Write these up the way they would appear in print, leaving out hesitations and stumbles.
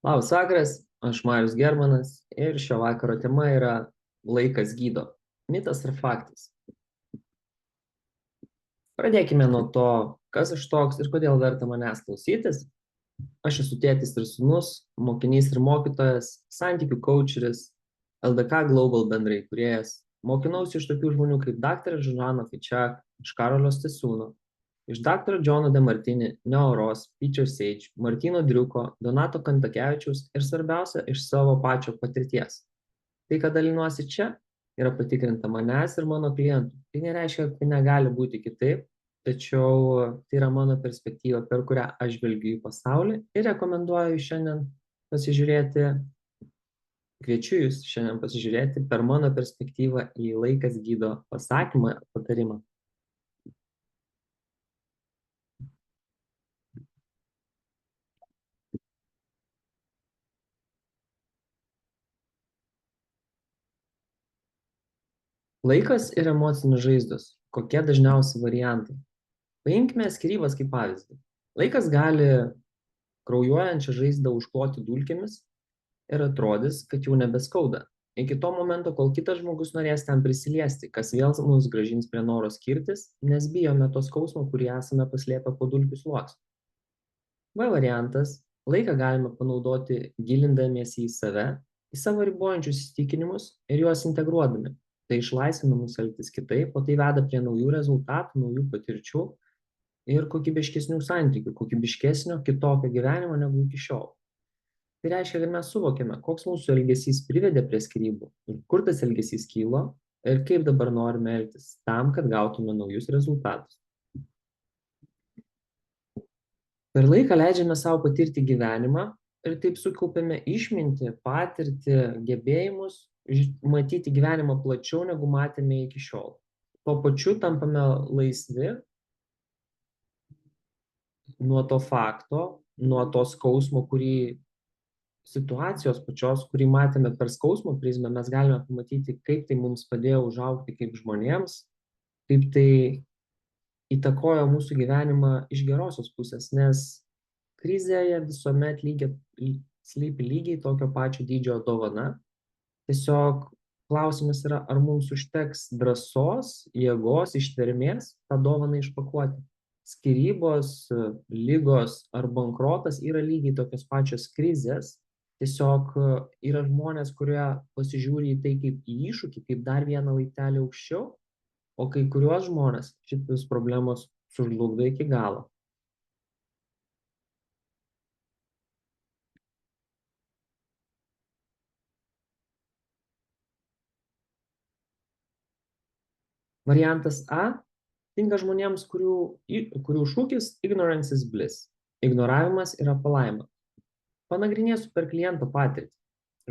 Labas vakaras, aš Marius Germanas ir šio vakaro tema yra laikas gydo. Mitas ar faktas? Pradėkime nuo to, kas aš toks ir kodėl verta manęs klausytis. Aš esu tėtis ir sūnus, mokinys ir mokytojas, santykių coacheris, LDK Global bendrai kūrėjas. Mokinausi iš tokių žmonių kaip dr. Žana Fičak, iš Karolio Stasiūno, iš dr. Džono De Martini, Neoros, Peter Sage, Martino Driuko, Donato Kantakevičiaus ir svarbiausia, iš savo pačio patirties. Tai, kad dalinuosi čia, yra patikrinta manęs ir mano klientų. Tai nereiškia, kad negali būti kitaip, tačiau tai yra mano perspektyva, per kurią aš žvelgiu į pasaulį ir rekomenduoju šiandien pasižiūrėti, kviečiu jūs šiandien pasižiūrėti per mano perspektyvą į laikas gydo pasakymą, patarimą. Laikas ir emocinis žaizdos. Kokie dažniausi variantai? Paimkime skyrybas kaip pavyzdį. Laikas gali kraujuojančią žaizdą užkloti dulkėmis ir atrodys, kad jau nebeskauda. Iki to momento, kol kitas žmogus norės ten prisiliesti, kas vėl mus grąžins prie noro skirtis, nes bijome to skausmo, kurį esame paslėpę po dulkių sluoksniu. B variantas. Laiką galime panaudoti gilindamiesi į save, į savo ribojančius įsitikinimus ir juos integruodami. Tai išlaisvina mus elgtis kitaip, o tai veda prie naujų rezultatų, naujų patirčių ir kokybiškesnių santykių, kokybiškesnio, kitokio gyvenimo negu iki šiol. Tai reiškia, kad mes suvokiame, koks mūsų elgesys privedė prie skyrybų, kur tas elgesys kylo ir kaip dabar norime elgtis tam, kad gautume naujus rezultatus. Per laiką leidžiame savo patirti gyvenimą ir taip sukaupiame išmintį, patirtį, gebėjimus, matyti gyvenimą plačiau, negu matėme iki šiol. Tuo pačiu tampame laisvi nuo to fakto, nuo to skausmo, situacijos pačios, kurį matėme per skausmo prizmę, mes galime pamatyti, kaip tai mums padėjo užaugti kaip žmonėms, kaip tai įtakojo mūsų gyvenimą iš gerosios pusės, nes krizėje visuomet slypi lygiai tokio pačio dydžio dovana. Tiesiog klausimas yra, ar mums užteks drąsos, jėgos, ištvermės tą dovaną išpakuoti. Skyrybos, ligos ar bankrotas yra lygiai tokios pačios krizės. Tiesiog yra žmonės, kurie pasižiūri į tai kaip į iššūkį, kaip dar vieną laiptelį aukščiau, o kai kuriuos žmonės šitos problemos sužlugdo iki galo. Variantas A tinka žmonėms, kurių šūkis ignorance is bliss. Ignoravimas yra palaima. Panagrinėsiu per kliento patirtį.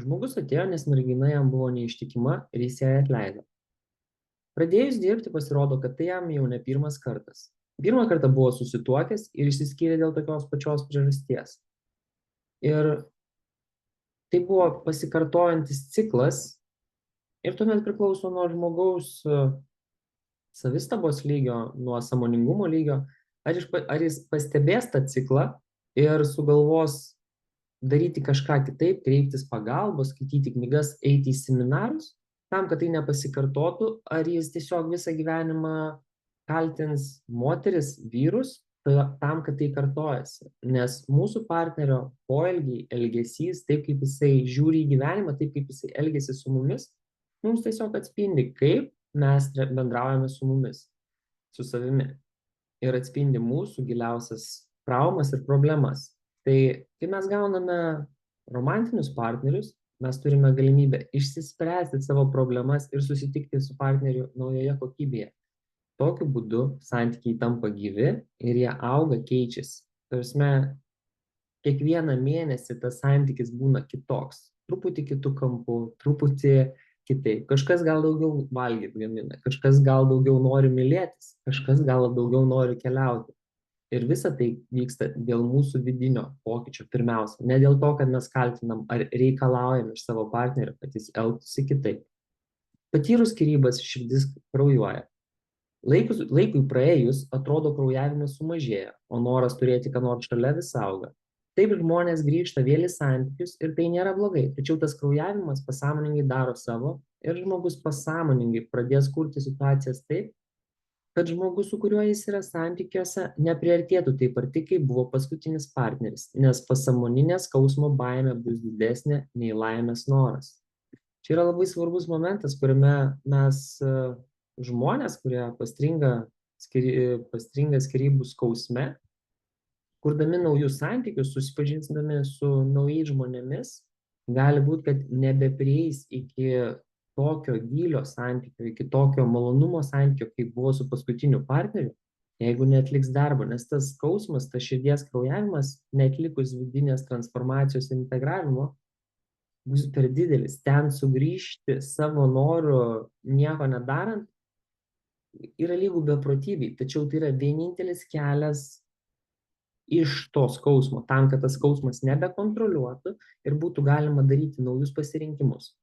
Žmogus atėjo, nes mergina jam buvo neištikima ir jis ją atleido. Pradėjus dirbti pasirodo, kad tai jam jau ne pirmas kartas. Pirmą kartą buvo susituokęs ir išsiskyrė dėl tokios pačios priežasties. Ir tai buvo pasikartojantis ciklas ir tuomet priklauso nuo žmogaus savistabos lygio, nuo sąmoningumo lygio, ar jis pastebės tą ciklą ir sugalvos daryti kažką kitaip, kreiptis pagalbos, skaityti knygas, eiti į seminarus, tam, kad tai nepasikartotų, ar jis tiesiog visą gyvenimą kaltins moteris, vyrus, tam, kad tai kartojasi. Nes mūsų partnerio poelgiai, elgesys, taip kaip jisai žiūri į gyvenimą, taip kaip jisai elgesi su mumis, mums tiesiog atspindi, kaip mes bendraujame su mumis, su savimi. Ir atspindi mūsų giliausias traumas ir problemas. Tai kai mes gauname romantinius partnerius, mes turime galimybę išsispręsti savo problemas ir susitikti su partneriu naujoje kokybėje. Tokiu būdu santykiai tampa gyvi ir jie auga, keičiasi. Tarsi, kiekvieną mėnesį tas santykis būna kitoks. Truputį kitų kampų, truputį kitaip. Kažkas gal daugiau valgyti gamina, kažkas gal daugiau nori mylėtis, kažkas gal daugiau nori keliauti. Ir visa tai vyksta dėl mūsų vidinio pokyčio pirmiausia. Ne dėl to, kad mes kaltinam ar reikalaujam iš savo partnerio, kad jis elgtųsi kitaip. Patyrus skyrybas širdis kraujuoja. Laikui praėjus atrodo kraujavimas sumažėja, o noras turėti ką nors šalia vis auga. Taip žmonės grįžta vėl į santykius ir tai nėra blogai, tačiau tas kraujavimas pasąmoningai daro savo ir žmogus pasąmoningai pradės kurti situacijas taip, kad žmogus, su kuriuo jis yra santykiuose, nepriartėtų taip arti, kaip buvo paskutinis partneris, nes pasąmoninė skausmo baimė bus didesnė nei laimės noras. Čia yra labai svarbus momentas, kuriame mes žmonės, kurie pastringa skyrybų skausme, kurdami naujus santykius, susipažindami su naujais žmonėmis, gali būti, kad nebeprieis iki tokio gylio santykio, iki tokio malonumo santykio, kaip buvo su paskutiniu partneriu, jeigu neatliks darbo, nes tas skausmas, tas širdies kraujavimas, neatlikus vidinės transformacijos ir integravimo, bus per didelis. Ten sugrįžti savo noru, nieko nedarant, yra lygų beprotybei, tačiau tai yra vienintelis kelias iš to skausmo, tam, kad tas skausmas nebekontroliuotų ir būtų galima daryti naujus pasirinkimus.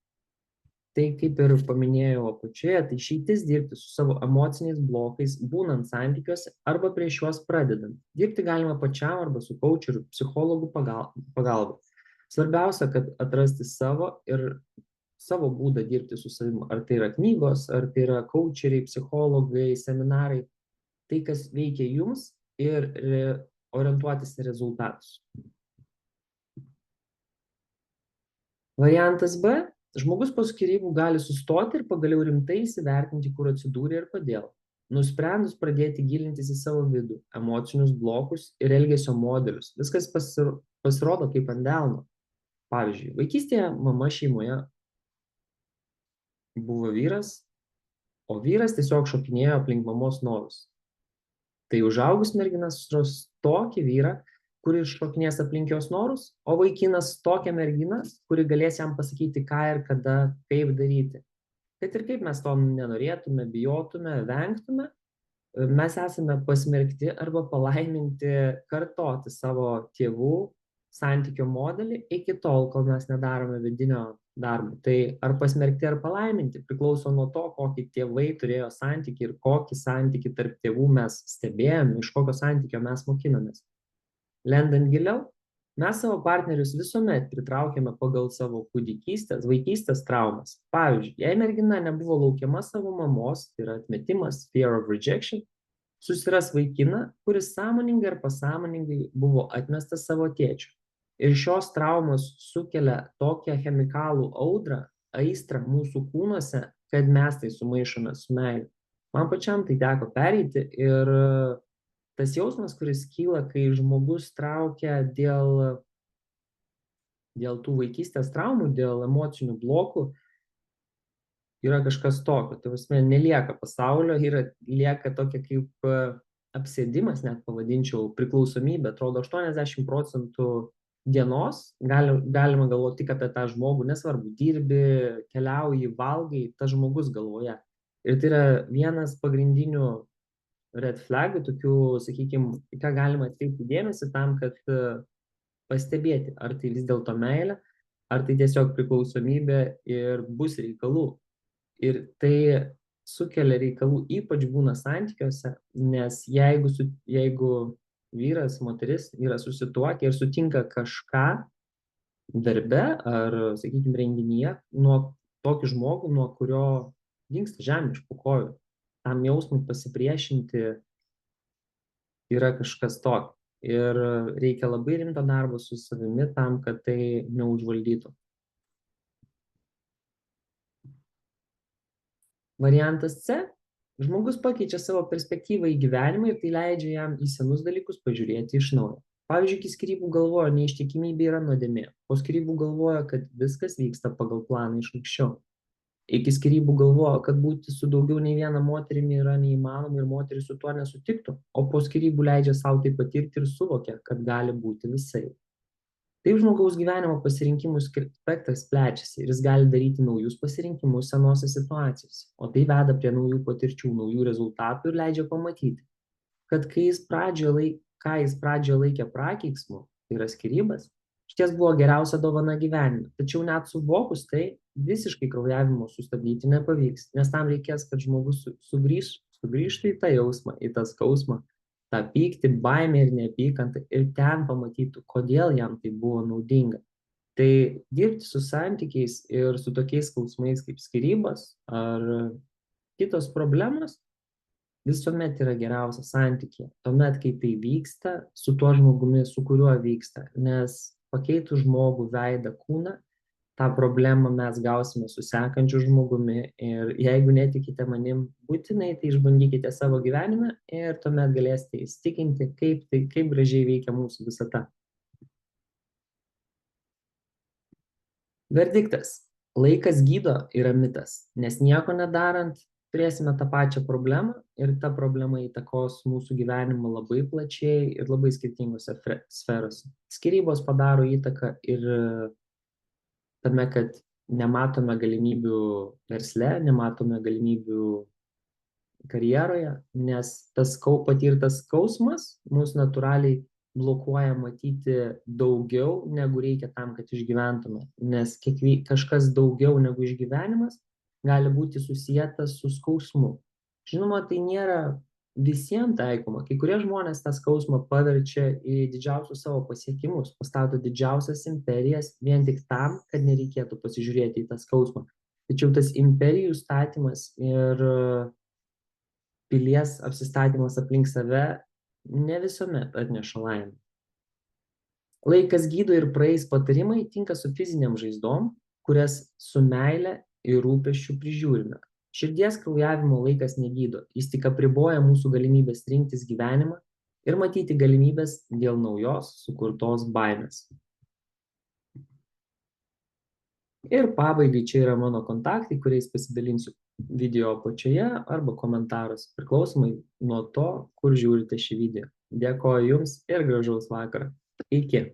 Tai kaip ir paminėjau apačioje, tai išeitis dirbti su savo emociniais blokais, būnant santykiuose arba prieš juos pradedant. Dirbti galima pačiam arba su coacheriu, psichologų pagalba. Svarbiausia, kad atrasti savo būdą dirbti su savimi. Ar tai yra knygos, ar tai yra coacheriai, psichologai, seminarai. Tai, kas veikia jums ir orientuotis į rezultatus. Variantas B. Žmogus po skyrybų gali sustoti ir pagaliau rimtai įsivertinti, kur atsidūrė ir kodėl. Nusprendus pradėti gilintis į savo vidų, emocinius blokus ir elgesio modelius. Viskas pasirodo kaip ant delno. Pavyzdžiui, vaikystėje mama šeimoje buvo vyras, o vyras tiesiog šokinėjo aplink mamos norus. Tai užaugus merginas susiras tokį vyrą, kuris šokinės aplink jos norus, o vaikinas tokią merginą, kuri galės jam pasakyti, ką ir kada, kaip daryti. Kad ir kaip mes to nenorėtume, bijotume, vengtume, mes esame pasmerkti arba palaiminti kartoti savo tėvų santykio modelį iki tol, kol mes nedarome vidinio darbo. Tai ar pasmerkti, ar palaiminti priklauso nuo to, kokį tėvai turėjo santykį ir kokį santykį tarp tėvų mes stebėjome, iš kokio santykio mes mokinomės. Lendant giliau, mes savo partnerius visuomet pritraukėme pagal savo kūdikystės, vaikystės traumas. Pavyzdžiui, jei mergina nebuvo laukiama savo mamos, tai yra atmetimas, fear of rejection, susiras vaikiną, kuris sąmoningai ar pasąmoningai buvo atmestas savo tėčių. Ir šios traumos sukelia tokią chemikalų audrą, aistrą mūsų kūnuose, kad mes tai sumaišome su meile. Man pačiam tai teko pereiti ir tas jausmas, kuris kyla, kai žmogus traukia dėl tų vaikystės traumų, dėl emocinių blokų, yra kažkas tokio. Tai prasme, nelieka pasaulio, lieka tokia kaip apsėdimas, net pavadinčiau, priklausomybė. Atrodo, 80% dienos galima galvoti tik apie tą žmogų, nesvarbu, dirbi, keliauji, valgai, tas žmogus galvoje. Ir tai yra vienas pagrindinių red flagų, tokių, sakykime, ką galima atkreipti dėmesį tam, kad pastebėti, ar tai vis dėlto meilė, ar tai tiesiog priklausomybė ir bus reikalų. Ir tai sukelia reikalų, ypač būna santykiuose, nes jeigu vyras, moteris yra susituokę ir sutinka kažką darbe ar, sakykime, renginyje, nuo tokį žmogų, nuo kurio dingsta žemė iš po kojų. Tam jausmui pasipriešinti yra kažkas tokio. Ir reikia labai rimto darbo su savimi tam, kad tai neužvaldytų. Variantas C. Žmogus pakeičia savo perspektyvą į gyvenimą ir tai leidžia jam į senus dalykus pažiūrėti iš naujo. Pavyzdžiui, iki skyrybų galvojo, neištikimybė yra nuodėmė. Po skyrybų galvojo, kad viskas vyksta pagal planą iš anksčiau. Iki skyrybų galvojo, kad būti su daugiau nei viena moterimi yra neįmanoma ir moteris su tuo nesutiktų, o po skyrybų leidžia savo tai patirti ir suvokia, kad gali būti visai. Taip žmogaus gyvenimo pasirinkimų spektras plečiasi ir jis gali daryti naujus pasirinkimus senose situacijose, o tai veda prie naujų patirčių, naujų rezultatų ir leidžia pamatyti, kad ką jis pradžioje laikė prakeiksmu, tai yra skyrybas, šties buvo geriausia dovana gyvenime. Tačiau net suvokus tai visiškai kraujavimo sustabdyti nepavyks, nes tam reikės, kad žmogus sugrįžtų į tą jausmą, į tą skausmą tą pyktį, baimę ir neapykantą ir ten pamatytų, kodėl jam tai buvo naudinga. Tai dirbti su santykiais ir su tokiais skausmais kaip skyrybos ar kitos problemos visuomet yra geriausia santykė. Tuomet, kai tai vyksta, su tuo žmogumi, su kuriuo vyksta, nes pakeitus žmogų, veidą, kūną, tą problemą mes gausime su sekančiu žmogumi ir jeigu netikite manim, būtinai tai išbandykite savo gyvenime ir tuomet galėsite įsitikinti, kaip gražiai veikia mūsų visata. Verdiktas. Laikas gydo yra mitas, nes nieko nedarant turėsime tą pačią problemą ir ta problema įtakos mūsų gyvenimą labai plačiai ir labai skirtingose sferose. Skyrybos padaro įtaką ir tame, kad nematome galimybių versle, nematome galimybių karjeroje, nes tas patirtas skausmas mus natūraliai blokuoja matyti daugiau, negu reikia tam, kad išgyventume. Nes kažkas daugiau negu išgyvenimas gali būti susijęs su skausmu. Žinoma, tai nėra visiems taikoma. Kai kurie žmonės tą skausmą paverčia į didžiausius savo pasiekimus, pastato didžiausias imperijas vien tik tam, kad nereikėtų pasižiūrėti į tą skausmą. Tačiau tas imperijų statymas ir pilies apsistatymas aplink save ne visuomet atneša laimę. Laikas gydo ir praeis patarimai tinka su fiziniam žaizdom, kurias su meile ir rūpesčiu prižiūrime. Širdies kraujavimo laikas negydo, jis tik apriboja mūsų galimybės rinktis gyvenimą ir matyti galimybės dėl naujos sukurtos baimės. Ir pabaigai čia yra mano kontaktai, kuriais pasidalinsiu video apačioje arba komentaruose, priklausomai nuo to, kur žiūrite šį video. Dėkoju Jums ir gražaus vakaro. Iki.